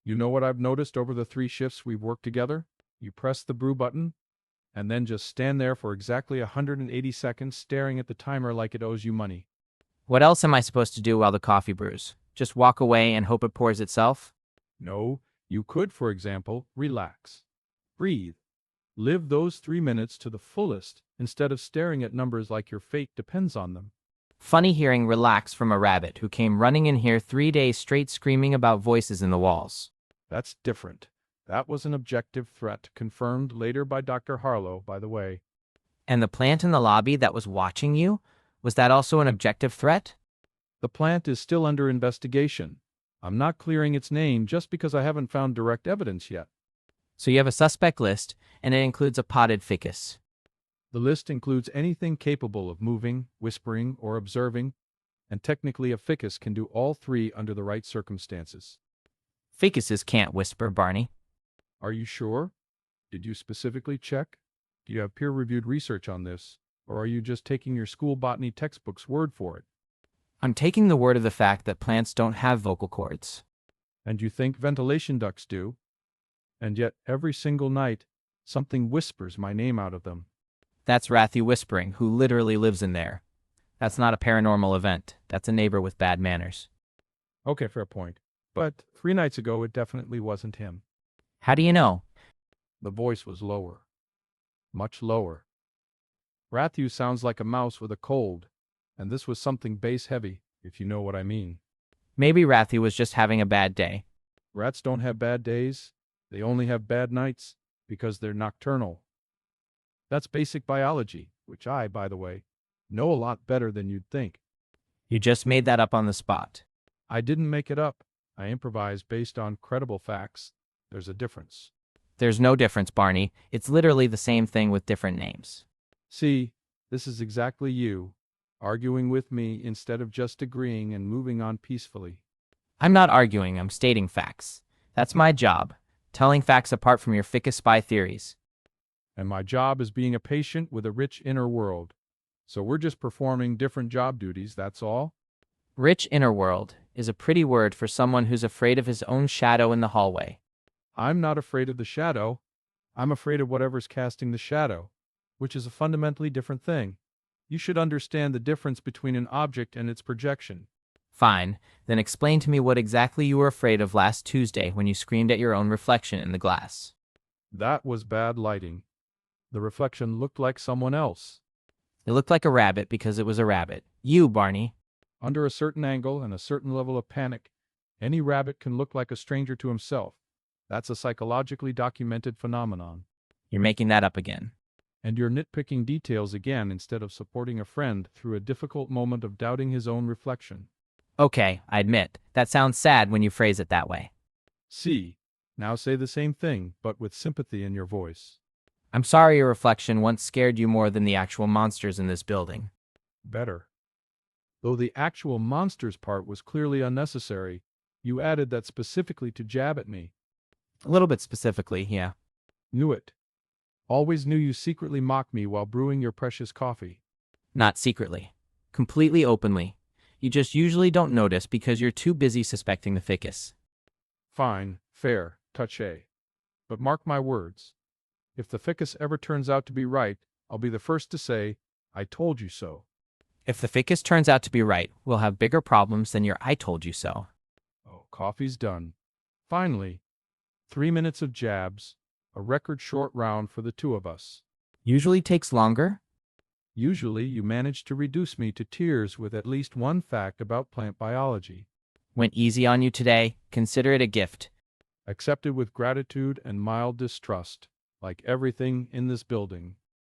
You know what I've noticed over the 3 shifts we've worked together? You press the brew button, and then just stand there for exactly 180 seconds staring at the timer like it owes you money. What else am I supposed to do while the coffee brews? Just walk away and hope it pours itself? No, you could, for example, relax. Breathe. Live those 3 minutes to the fullest instead of staring at numbers like your fate depends on them. Funny hearing relax from a rabbit who came running in here 3 days straight screaming about voices in the walls. That's different. That was an objective threat, confirmed later by Dr. Harlow, by the way. And the plant in the lobby that was watching you? Was that also an objective threat? The plant is still under investigation. I'm not clearing its name just because I haven't found direct evidence yet. So you have a suspect list, and it includes a potted ficus. The list includes anything capable of moving, whispering, or observing, and technically a ficus can do all three under the right circumstances. Ficuses can't whisper, Barney. Are you sure? Did you specifically check? Do you have peer-reviewed research on this, or are you just taking your school botany textbook's word for it? I'm taking the word of the fact that plants don't have vocal cords. And you think ventilation ducts do? And yet every single night, something whispers my name out of them. That's Rathy whispering, who literally lives in there. That's not a paranormal event. That's a neighbor with bad manners. Okay, fair point. But 3 nights ago, it definitely wasn't him. How do you know? The voice was lower. Much lower. Ratthew sounds like a mouse with a cold, and this was something bass-heavy, if you know what I mean. Maybe Rathy was just having a bad day. Rats don't have bad days. They only have bad nights, because they're nocturnal. That's basic biology, which I, by the way, know a lot better than you'd think. You just made that up on the spot. I didn't make it up. I improvised based on credible facts. There's a difference. There's no difference, Barney. It's literally the same thing with different names. See, this is exactly you, arguing with me instead of just agreeing and moving on peacefully. I'm not arguing, I'm stating facts. That's my job, telling facts apart from your ficus spy theories. And my job is being a patient with a rich inner world. So we're just performing different job duties, that's all? Rich inner world is a pretty word for someone who's afraid of his own shadow in the hallway. I'm not afraid of the shadow. I'm afraid of whatever's casting the shadow, which is a fundamentally different thing. You should understand the difference between an object and its projection. Fine, then explain to me what exactly you were afraid of last Tuesday when you screamed at your own reflection in the glass. That was bad lighting. The reflection looked like someone else. It looked like a rabbit because it was a rabbit. You, Barney. Under a certain angle and a certain level of panic, any rabbit can look like a stranger to himself. That's a psychologically documented phenomenon. You're making that up again. And you're nitpicking details again instead of supporting a friend through a difficult moment of doubting his own reflection. Okay, I admit, that sounds sad when you phrase it that way. See, now say the same thing, but with sympathy in your voice. I'm sorry your reflection once scared you more than the actual monsters in this building. Better. Though the actual monsters part was clearly unnecessary, you added that specifically to jab at me. A little bit specifically, yeah. Knew it. Always knew you secretly mocked me while brewing your precious coffee. Not secretly. Completely openly. You just usually don't notice because you're too busy suspecting the ficus. Fine, fair, touché. But mark my words. If the ficus ever turns out to be right, I'll be the first to say, I told you so. If the ficus turns out to be right, we'll have bigger problems than your I told you so. Oh, coffee's done. Finally, 3 minutes of jabs, a record short round for the two of us. Usually takes longer? Usually you manage to reduce me to tears with at least one fact about plant biology. Went easy on you today. Consider it a gift. Accepted with gratitude and mild distrust, like everything in this building.